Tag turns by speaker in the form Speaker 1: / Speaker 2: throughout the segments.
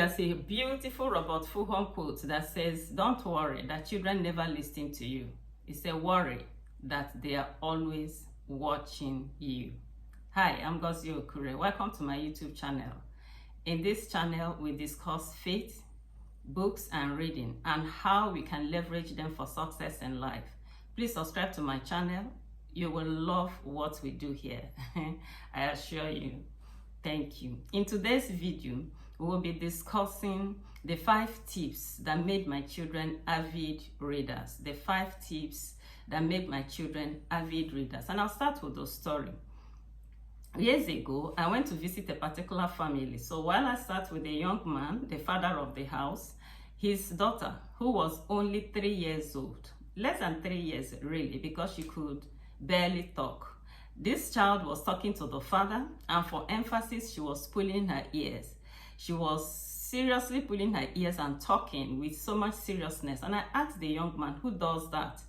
Speaker 1: There's a beautiful Robert Fulham quote that says, "Don't worry that children never listen to you. It's a worry that they are always watching you." Hi, I'm Gozie Okure. Welcome to my YouTube channel. In this channel, we discuss faith, books, and reading, and how we can leverage them for success in life. Please subscribe to my channel. You will love what we do here. I assure you. Thank you. In today's video, we will be discussing the 5 tips that made my children avid readers. The 5 tips that made my children avid readers. And I'll start with the story. Years ago, I went to visit a particular family. So while I sat with a young man, the father of the house, his daughter, who was only 3 years old, less than 3 years really, because she could barely talk. This child was talking to the father, and for emphasis, she was pulling her ears. She was seriously pulling her ears and talking with so much seriousness. And I asked the young man, who does that?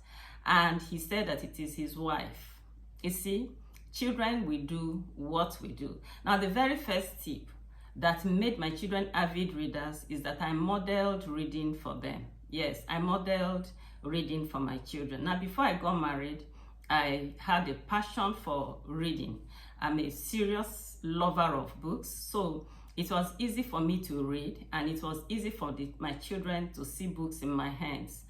Speaker 1: And he said that it is his wife. You see, children will do what we do. Now, the very first tip that made my children avid readers is that I modeled reading for them. Yes, I modeled reading for my children. Now, before I got married, I had a passion for reading. I'm a serious lover of books, so it was easy for me to read, and it was easy for my children to see books in my hands.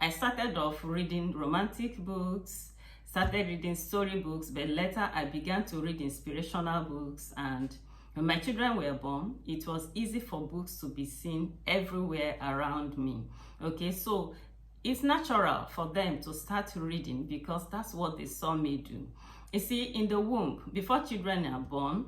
Speaker 1: I started off reading romantic books, started reading storybooks, but later I began to read inspirational books, and when my children were born, it was easy for books to be seen everywhere around me. Okay, so it's natural for them to start reading because that's what they saw me do. You see, in the womb, before children are born,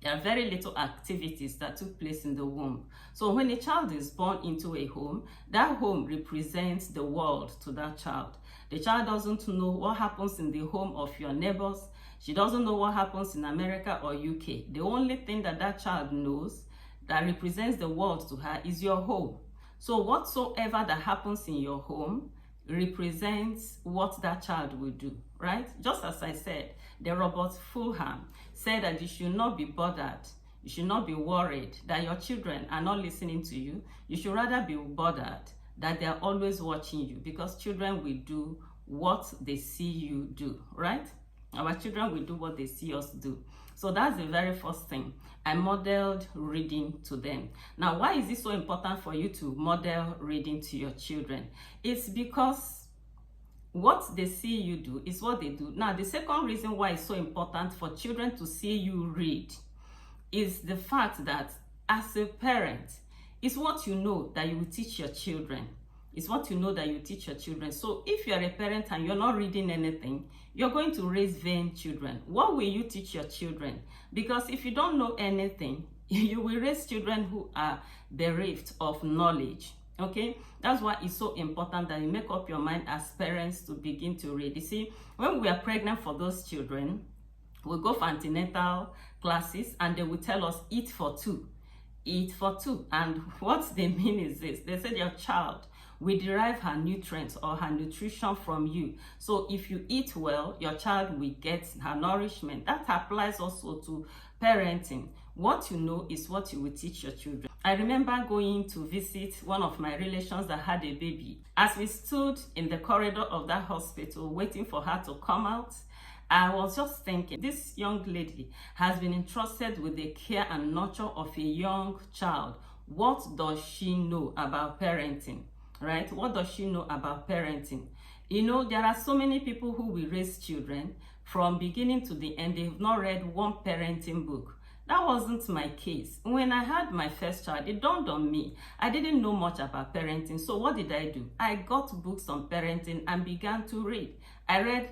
Speaker 1: there are very little activities that took place in the womb. So when a child is born into a home, that home represents the world to that child. The child doesn't know what happens in the home of your neighbors. She doesn't know what happens in America or UK. The only thing that that child knows that represents the world to her is your home. So whatsoever that happens in your home represents what that child will do, right? Just as I said, the Robert Fulham said that you should not be bothered, you should not be worried that your children are not listening to you. You should rather be bothered that they are always watching you, because children will do what they see you do, right? Our children will do what they see us do. So that's the very first thing. I modeled reading to them. Now, why is it so important for you to model reading to your children? It's because what they see you do is what they do. Now, the second reason why it's so important for children to see you read is the fact that as a parent, it's what you know that you will teach your children. It's what you know that you teach your children. So if you're a parent and you're not reading anything, you're going to raise vain children. What will you teach your children? Because if you don't know anything, you will raise children who are bereft of knowledge. Okay? That's why it's so important that you make up your mind as parents to begin to read. You see, when we are pregnant for those children, we go for antenatal classes and they will tell us, eat for 2. Eat for 2. And what they mean is this. They said your child will derive her nutrients or her nutrition from you. So if you eat well, your child will get her nourishment. That applies also to parenting. What you know is what you will teach your children. I remember going to visit one of my relations that had a baby. As we stood in the corridor of that hospital waiting for her to come out, I was just thinking, this young lady has been entrusted with the care and nurture of a young child. What does she know about parenting? Right? What does she know about parenting? You know, there are so many people who will raise children from beginning to the end. They've not read one parenting book. That wasn't my case. When I had my first child, it dawned on me. I didn't know much about parenting. So what did I do? I got books on parenting and began to read. I read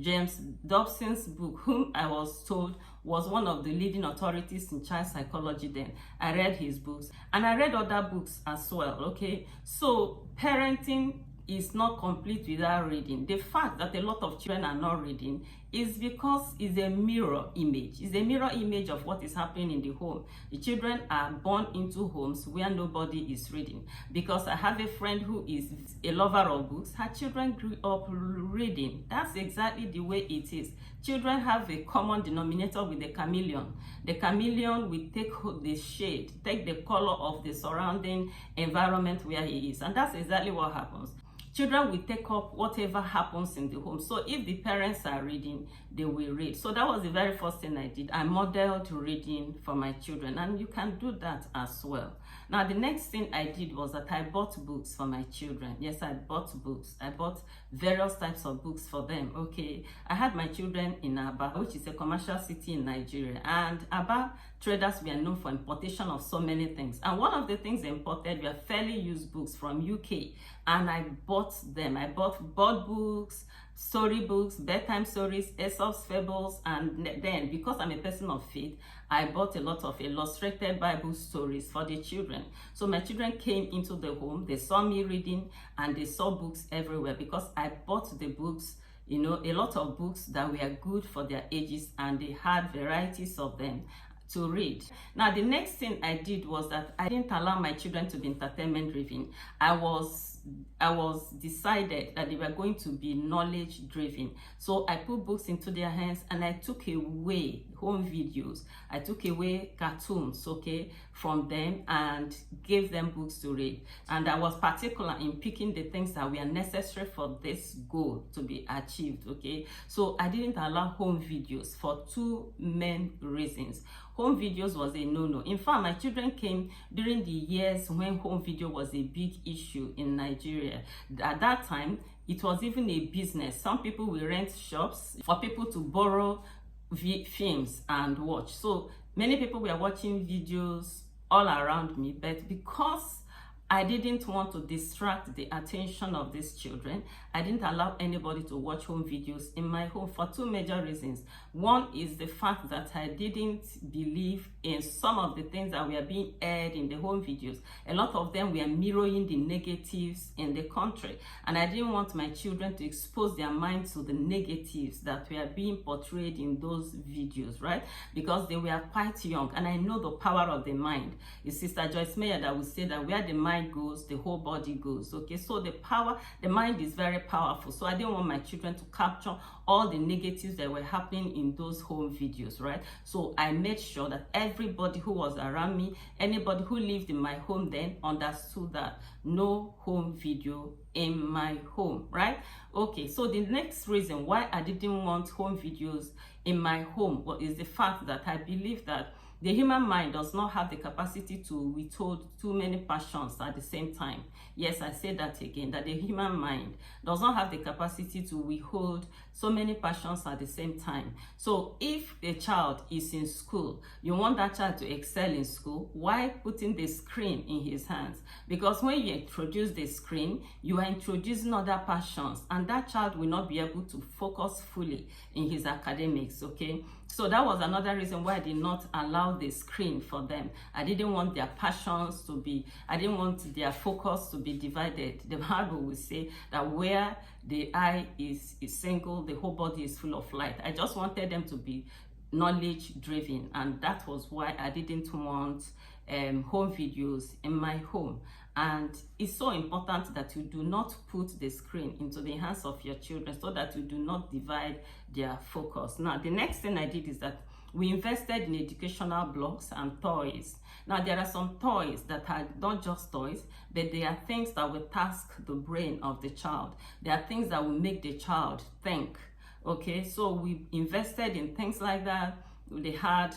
Speaker 1: James Dobson's book, whom I was told was one of the leading authorities in child psychology then. I read his books and I read other books as well, okay? So parenting is not complete without reading. The fact that a lot of children are not reading is because it's a mirror image. It's a mirror image of what is happening in the home. The children are born into homes where nobody is reading. Because I have a friend who is a lover of books. Her children grew up reading. That's exactly the way it is. Children have a common denominator with the chameleon. The chameleon will take the shade, take the color of the surrounding environment where he is. And that's exactly what happens. Children will take up whatever happens in the home. So if the parents are reading, they will read. So that was the very first thing I did. I modeled reading for my children, and you can do that as well. Now, the next thing I did was that I bought books for my children. Yes, I bought books. I bought various types of books for them. Okay, I had my children in Aba, which is a commercial city in Nigeria, and Aba traders were known for importation of so many things. And one of the things they imported were fairly used books from UK, and I bought them. I bought board books, storybooks, bedtime stories, Aesop's fables, and then because I'm a person of faith, I bought a lot of illustrated Bible stories for the children. So my children came into the home, they saw me reading, and they saw books everywhere because I bought the books, you know, a lot of books that were good for their ages, and they had varieties of them to read. Now, the next thing I did was that I didn't allow my children to be entertainment driven. I was decided that they were going to be knowledge driven. So I put books into their hands, and I took away home videos. I took away cartoons, okay, from them, and gave them books to read. And I was particular in picking the things that were necessary for this goal to be achieved, okay. So I didn't allow home videos for two main reasons. Home videos was a no-no. In fact, my children came during the years when home video was a big issue in Nigeria. At that time, it was even a business. Some people will rent shops for people to borrow films and watch. So many people were watching videos all around me, but because I didn't want to distract the attention of these children, I didn't allow anybody to watch home videos in my home for two major reasons. One is the fact that I didn't believe in some of the things that were being aired in the home videos. A lot of them were mirroring the negatives in the country, and I didn't want my children to expose their minds to the negatives that were being portrayed in those videos, right? Because they were quite young, and I know the power of the mind. It's Sister Joyce Meyer that would say that where the mind goes, the whole body goes. Okay, so the mind is very powerful. So I didn't want my children to capture all the negatives that were happening in those home videos, right? So I made sure that everybody who was around me, anybody who lived in my home then, understood that no home video in my home, right? Okay, so the next reason why I didn't want home videos in my home is the fact that I believe that the human mind does not have the capacity to withhold too many passions at the same time. Yes, I say that again, that the human mind does not have the capacity to withhold so many passions at the same time. So if a child is in school, you want that child to excel in school, why putting the screen in his hands? Because when you introduce the screen, you are introducing other passions, and that child will not be able to focus fully in his academics, okay? So that was another reason why I did not allow the screen for them. I didn't want their passions to be, I didn't want their focus to be divided. The Bible will say that where the eye is single, the whole body is full of light. I just wanted them to be knowledge driven, and that was why I didn't want home videos in my home. And it's so important that you do not put the screen into the hands of your children so that you do not divide their focus. Now, the next thing I did is that we invested in educational blocks and toys. Now, there are some toys that are not just toys, but they are things that will task the brain of the child. They are things that will make the child think. Okay, so we invested in things like that. They had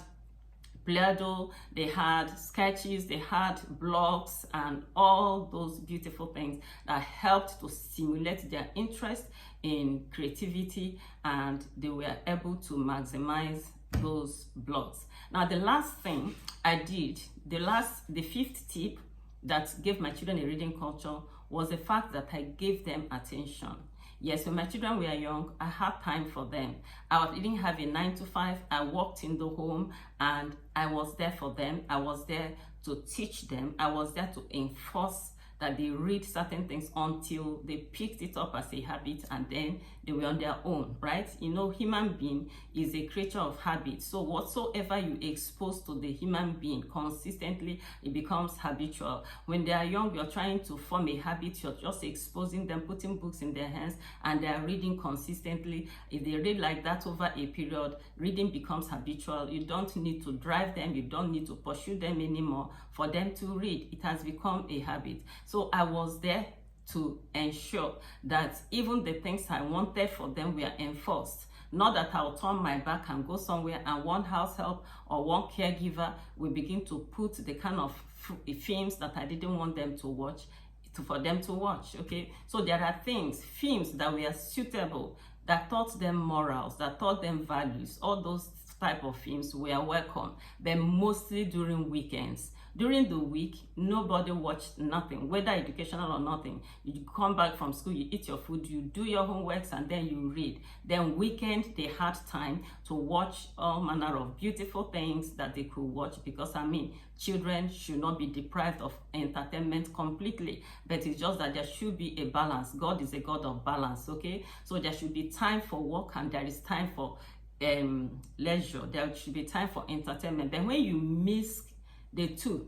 Speaker 1: Play-Doh, they had sketches, they had blocks, and all those beautiful things that helped to stimulate their interest in creativity, and they were able to maximize those blocks. Now, the last thing I did, the fifth tip that gave my children a reading culture was the fact that I gave them attention. Yes, when my children were young, I had time for them. I didn't have a 9 to 5. I worked in the home, and I was there for them. I was there to teach them. I was there to enforce that they read certain things until they picked it up as a habit, and then they were on their own, right? You know, human being is a creature of habit. So whatsoever you expose to the human being consistently, it becomes habitual. When they are young, you're trying to form a habit, you're just exposing them, putting books in their hands, and they are reading consistently. If they read like that over a period, reading becomes habitual. You don't need to drive them, you don't need to pursue them anymore for them to read. It has become a habit. So I was there to ensure that even the things I wanted for them were enforced. Not that I'll turn my back and go somewhere and one house help or one caregiver will begin to put the kind of films that I didn't want them to watch for them to watch. Okay, so there are films that were suitable, that taught them morals, that taught them values. All those type of films were welcome, but mostly during weekends. During the week, nobody watched nothing, whether educational or nothing. You come back from school, you eat your food, you do your homeworks, and then you read. Then weekend, they had time to watch all manner of beautiful things that they could watch, because I mean, children should not be deprived of entertainment completely, but it's just that there should be a balance. God is a God of balance, okay? So there should be time for work and there is time for leisure. There should be time for entertainment. But when you miss the two,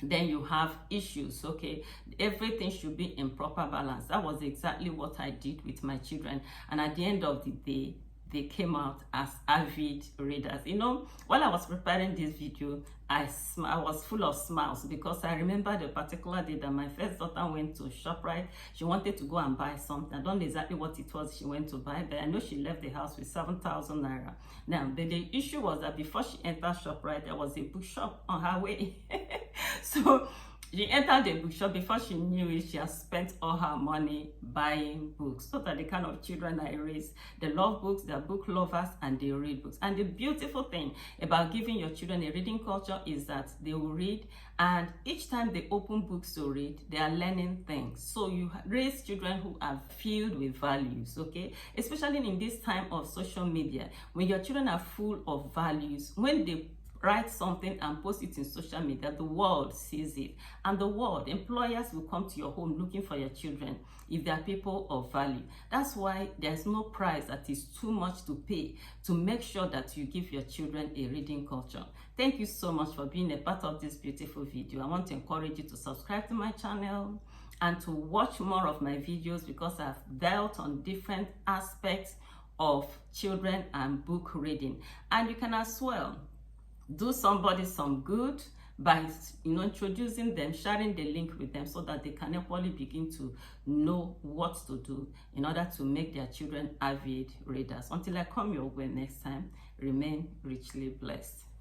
Speaker 1: then you have issues. Okay, everything should be in proper balance. That was exactly what I did with my children, and at the end of the day, they came out as avid readers. You know, while I was preparing this video, I was full of smiles, because I remember the particular day that my first daughter went to ShopRite. She wanted to go and buy something. I don't know exactly what it was she went to buy, but I know she left the house with 7,000 naira. Now, the issue was that before she entered ShopRite, there was a bookshop on her way. So she entered the bookshop. Before she knew it, she had spent all her money buying books. So that the kind of children I raise, they love books, they're book lovers, and they read books. And the beautiful thing about giving your children a reading culture is that they will read, and each time they open books to read, they are learning things. So you raise children who are filled with values, okay? Especially in this time of social media, when your children are full of values, when they write something and post it in social media, the world sees it, and the world, employers will come to your home looking for your children if they are people of value. That's why there's no price that is too much to pay to make sure that you give your children a reading culture. Thank you so much for being a part of this beautiful video. I want to encourage you to subscribe to my channel and to watch more of my videos, because I've dealt on different aspects of children and book reading. And you can as well do somebody some good by introducing them, sharing the link with them, so that they can equally begin to know what to do in order to make their children avid readers. Until I come your way next time, remain richly blessed.